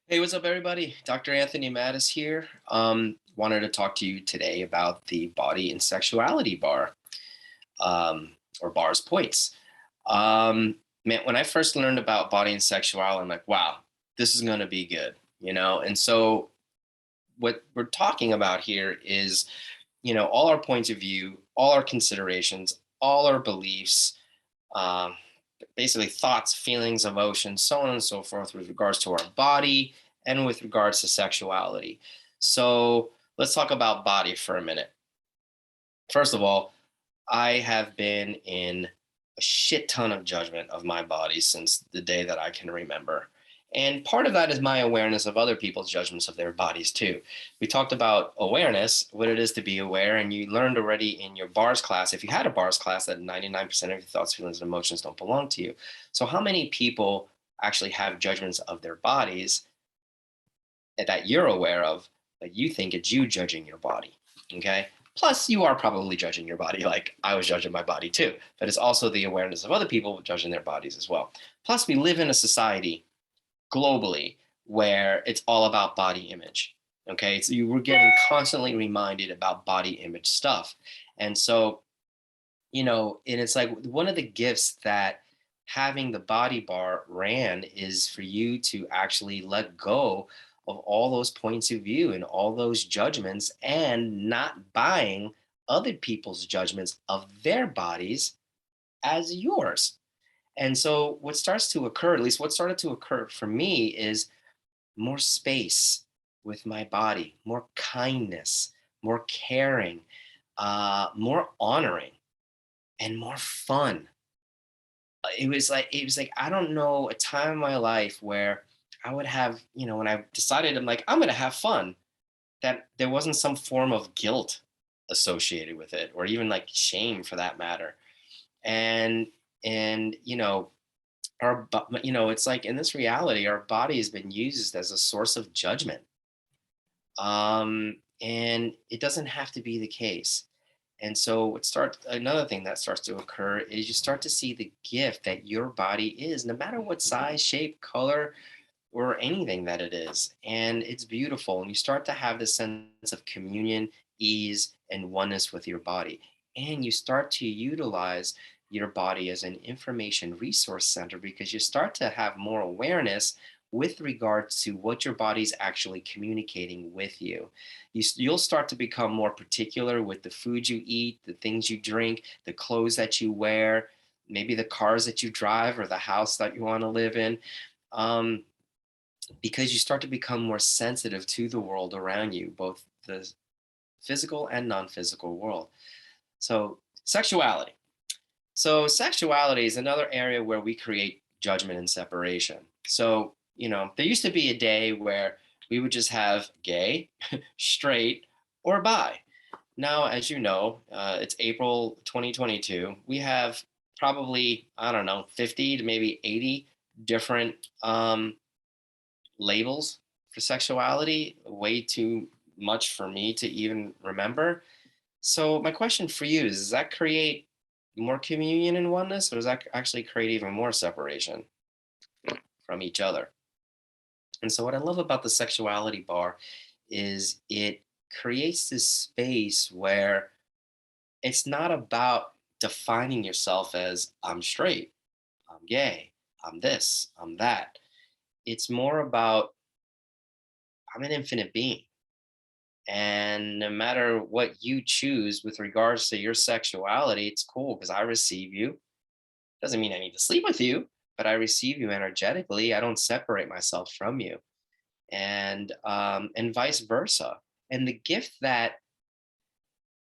Hey, what's up, everybody? Dr. Anthony Mattis here. Wanted to talk to you today about the Body and Sexuality bar, or bar's points. Man, when I first learned about body and sexuality, I'm like, wow, this is going to be good. And so, what we're talking about here is, all our points of view, all our considerations, all our beliefs, um, basically thoughts, feelings, emotions, so on and so forth with regards to our body and with regards to sexuality. So let's talk about body for a minute. First of all, I have been in a shit ton of judgment of my body since the day that I can remember. And part of that is my awareness of other people's judgments of their bodies too. We talked about awareness, what it is to be aware, and you learned already in your bars class, if you had a bars class, that 99% of your thoughts, feelings, and emotions don't belong to you. So, how many people actually have judgments of their bodies that you're aware of that you think it's you judging your body? Okay. Plus, you are probably judging your body like I was judging my body too. But it's also the awareness of other people judging their bodies as well. Plus, we live in a society globally where it's all about body image. Okay. So you were getting constantly reminded about body image stuff. And so, and it's like one of the gifts that having the body bar ran is for you to actually let go of all those points of view and all those judgments and not buying other people's judgments of their bodies as yours. And so what starts to occur, at least what started to occur for me, is more space with my body, more kindness, more caring, more honoring, and more fun. It was like I don't know a time in my life where I would have, when I decided I'm like I'm going to have fun, that there wasn't some form of guilt associated with it or even like shame for that matter. And it's like in this reality our body has been used as a source of judgment. And it doesn't have to be the case. And so another thing that starts to occur is you start to see the gift that your body is, no matter what size, shape, color, or anything that it is. And it's beautiful. And you start to have this sense of communion, ease, and oneness with your body. And you start to utilize your body as an information resource center because you start to have more awareness with regards to what your body's actually communicating with you. You'll start to become more particular with the food you eat, the things you drink, the clothes that you wear, maybe the cars that you drive or the house that you want to live in. Um, because you start to become more sensitive to the world around you, both the physical and non physical world. So, sexuality. So, sexuality is another area where we create judgment and separation. So, there used to be a day where we would just have gay, straight, or bi. Now, as you know, it's April 2022. We have probably, I don't know, 50 to maybe 80 different labels for sexuality, way too much for me to even remember. So, my question for you is: does that create more communion and oneness, or does that actually create even more separation from each other? And so, what I love about the sexuality bar is it creates this space where it's not about defining yourself as I'm straight, I'm gay, I'm this, I'm that. It's more about I'm an infinite being. And no matter what you choose with regards to your sexuality, it's cool because I receive you. Doesn't mean I need to sleep with you, but I receive you energetically. I don't separate myself from you, and vice versa. And the gift that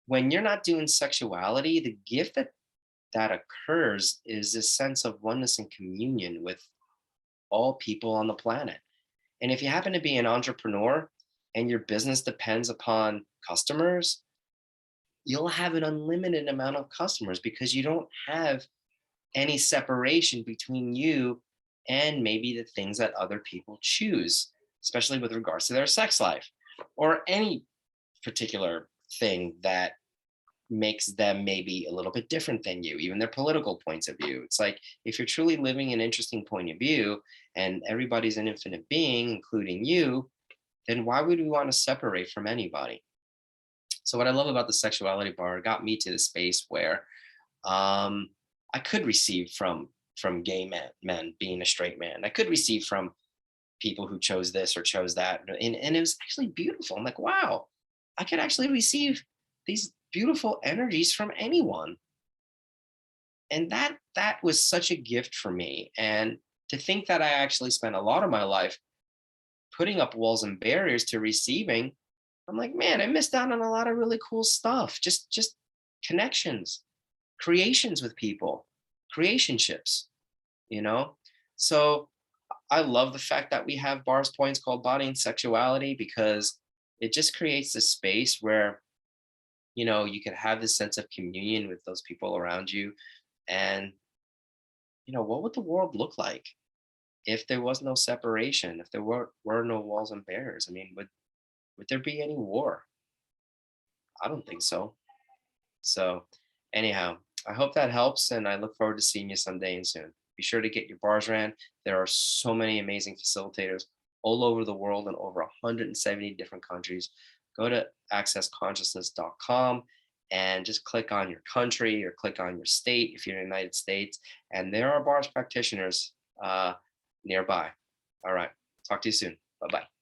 when you're not doing sexuality, the gift that occurs is this sense of oneness and communion with all people on the planet. And if you happen to be an entrepreneur and your business depends upon customers, you'll have an unlimited amount of customers because you don't have any separation between you and maybe the things that other people choose, especially with regards to their sex life or any particular thing that makes them maybe a little bit different than you, even their political points of view. It's like if you're truly living an interesting point of view and everybody's an infinite being, including you, then why would we want to separate from anybody? So what I love about the sexuality bar got me to the space where um, I could receive from gay men being a straight man. I could receive from people who chose this or chose that, and it was actually beautiful. I'm like, wow, I could actually receive these beautiful energies from anyone, and that was such a gift for me. And to think that I actually spent a lot of my life putting up walls and barriers to receiving, I'm like, man, I missed out on a lot of really cool stuff. Just connections, creations with people, creationships, you know? So I love the fact that we have bars points called Body and Sexuality, because it just creates this space where, you can have this sense of communion with those people around you. And, what would the world look like if there was no separation, if there were no walls and barriers? I mean, would there be any war? I don't think so. So, anyhow, I hope that helps, and I look forward to seeing you someday and soon. Be sure to get your bars ran. There are so many amazing facilitators all over the world in over 170 different countries. Go to accessconsciousness.com and just click on your country or click on your state if you're in the United States, and there are bars practitioners nearby. All right, talk to you soon. Bye bye.